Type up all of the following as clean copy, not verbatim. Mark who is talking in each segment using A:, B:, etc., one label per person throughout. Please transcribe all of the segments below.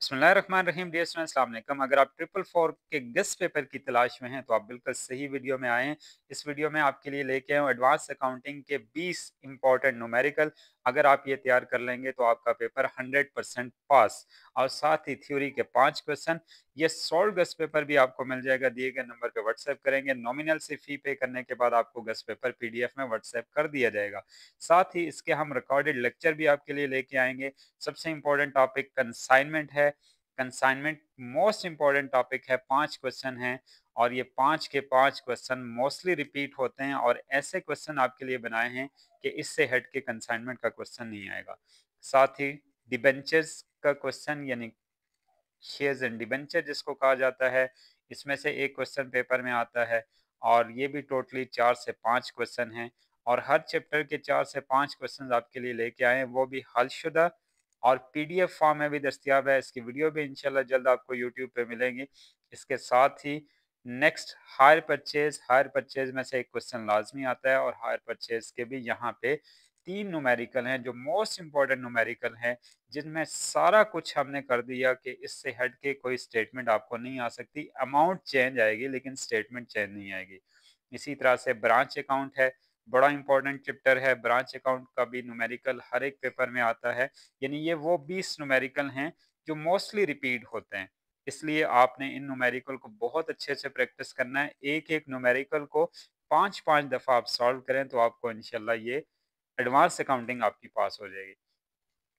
A: बिस्मिल्लाहिर्रहमानिर्रहीम। Dear students, अस्सलाम वालेकुम। अगर आप ट्रिपल फोर के गेस्ट पेपर की तलाश में हैं तो आप बिल्कुल सही वीडियो में आए हैं। इस वीडियो में आपके लिए लेके आए हूँ एडवांस अकाउंटिंग के 20 इंपॉर्टेंट न्यूमेरिकल। अगर आप ये तैयार कर लेंगे तो आपका पेपर 100% पास। और साथ ही थ्योरी के 5 क्वेश्चन, ये सॉल्व गेस्ट पेपर भी आपको मिल जाएगा। दिए गए नंबर पे व्हाट्सएप करेंगे, नॉमिनल से फी पे करने के बाद आपको गेस्ट पेपर पीडीएफ में व्हाट्सएप कर दिया जाएगा। साथ ही इसके हम रिकॉर्डेड लेक्चर भी आपके लिए लेके आएंगे। सबसे इंपॉर्टेंट टॉपिक कंसाइनमेंट है। कंसाइनमेंट मोस्ट इंपॉर्टेंट टॉपिक है, 5 क्वेश्चन हैं और ये 5 के 5 क्वेश्चन मोस्टली रिपीट होते हैं और ऐसे क्वेश्चन आपके लिए बनाए हैं कि इससे हट के कंसाइनमेंट का क्वेश्चन नहीं आएगा। साथ ही डिबेंचर्स का क्वेश्चन यानी शेयर्स एंड डिबेंचर जिसको कहा जाता है, इसमें से एक क्वेश्चन पेपर में आता है और ये भी टोटली 4 से 5 क्वेश्चन हैं और हर चैप्टर के 4 से 5 क्वेश्चन आपके लिए लेके आए हैं, वो भी हलशुदा और पीडीएफ फॉर्म में भी दस्तियाब है। इसकी वीडियो भी इंशाल्लाह जल्द आपको यूट्यूब पे मिलेंगी। इसके साथ ही नेक्स्ट हायर परचेज में से एक क्वेश्चन लाजमी आता है और हायर परचेज के भी यहाँ पे 3 न्यूमेरिकल हैं जो मोस्ट इंपॉर्टेंट न्यूमेरिकल हैं, जिनमें सारा कुछ हमने कर दिया कि इससे हट के कोई स्टेटमेंट आपको नहीं आ सकती। अमाउंट चेंज आएगी लेकिन स्टेटमेंट चेंज नहीं आएगी। इसी तरह से ब्रांच अकाउंट है, बड़ा इंपॉर्टेंट चैप्टर है। ब्रांच अकाउंट का भी न्यूमेरिकल हर एक पेपर में आता है, यानी ये वो 20 न्यूमेरिकल हैं जो मोस्टली रिपीट होते हैं। इसलिए आपने इन न्यूमेरिकल को बहुत अच्छे से प्रैक्टिस करना है। एक एक न्यूमेरिकल को 5-5 दफ़ा आप सॉल्व करें तो आपको इंशाल्लाह ये एडवांस अकाउंटिंग आपकी पास हो जाएगी।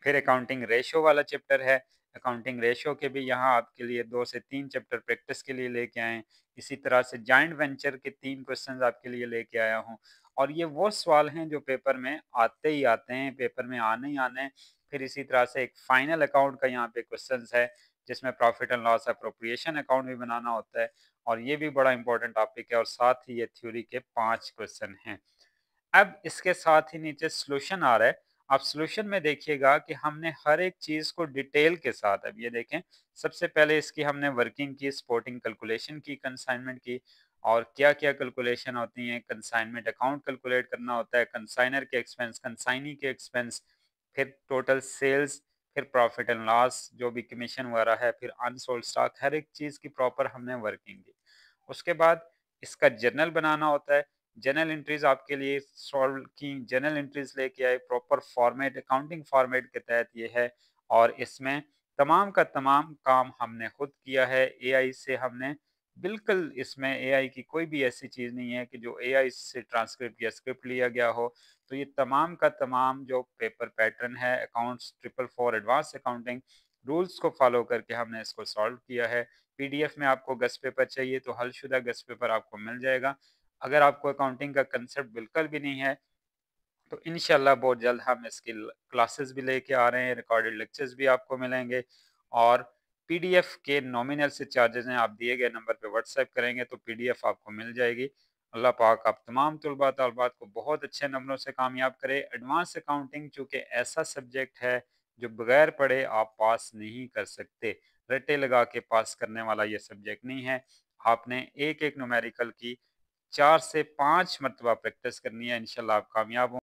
A: फिर अकाउंटिंग रेशो वाला चैप्टर है। अकाउंटिंग रेशो के भी यहाँ आपके लिए 2 से 3 चैप्टर प्रैक्टिस के लिए लेके आए हैं। इसी तरह से जॉइंट वेंचर के 3 क्वेश्चंस आपके लिए लेके आया हूँ और ये वो सवाल हैं जो पेपर में आते ही आते हैं, पेपर में आने ही आने हैं। फिर इसी तरह से एक फाइनल अकाउंट का यहाँ पे क्वेश्चंस है जिसमें profit and loss appropriation account भी बनाना होता है और ये भी बड़ा इंपॉर्टेंट टॉपिक है और साथ ही ये थ्योरी के 5 क्वेश्चन हैं। अब इसके साथ ही नीचे सॉल्यूशन आ रहा है। आप सॉल्यूशन में देखिएगा कि हमने हर एक चीज को डिटेल के साथ, अब ये देखें, सबसे पहले इसकी हमने वर्किंग की, स्पोर्टिंग कैलकुलेशन की, कंसाइनमेंट की और क्या क्या कैलकुलेशन होती हैं। कंसाइनमेंट अकाउंट कैलकुलेट करना होता है, कंसाइनर के एक्सपेंस, कंसाइनी के एक्सपेंस, फिर टोटल सेल्स, फिर प्रॉफिट एंड लॉस जो भी कमीशन वगैरह है, फिर अनसोल्ड स्टॉक, हर एक चीज की प्रॉपर हमने वर्किंग की। उसके बाद इसका जर्नल बनाना होता है। जर्नल एंट्रीज आपके लिए सॉल्व की, जर्नल एंट्रीज लेके आए, प्रॉपर फॉर्मेट, अकाउंटिंग फॉर्मेट के तहत ये है और इसमें तमाम का तमाम काम हमने खुद किया है। एआई से हमने बिल्कुल, इसमें एआई की कोई भी ऐसी चीज़ नहीं है कि जो एआई से ट्रांसक्रिप्ट या स्क्रिप्ट लिया गया हो। तो ये तमाम का तमाम जो पेपर पैटर्न है, accounts triple four advance accounting rules को फॉलो करके हमने इसको सॉल्व किया है। पीडीएफ में आपको गेस्ट पेपर चाहिए तो हलशुदा गेस्ट पेपर आपको मिल जाएगा। अगर आपको अकाउंटिंग का कंसेप्ट बिल्कुल भी नहीं है तो इंशाल्लाह बहुत जल्द हम इसकी क्लासेस भी लेके आ रहे हैं, रिकॉर्डेड लेक्चर्स भी आपको मिलेंगे और पीडीएफ के नॉमिनल से चार्जेस हैं। आप दिए गए नंबर पे व्हाट्सएप करेंगे तो पीडीएफ आपको मिल जाएगी। अल्लाह पाक आप तमाम तलबा तलबात को बहुत अच्छे नंबरों से कामयाब करे। एडवांस अकाउंटिंग चूँकि ऐसा सब्जेक्ट है जो बगैर पढ़े आप पास नहीं कर सकते, रट्टे लगा के पास करने वाला ये सब्जेक्ट नहीं है। आपने एक एक न्यूमेरिकल की 4 से 5 मरतबा प्रैक्टिस करनी है, इंशाल्लाह आप कामयाब हों।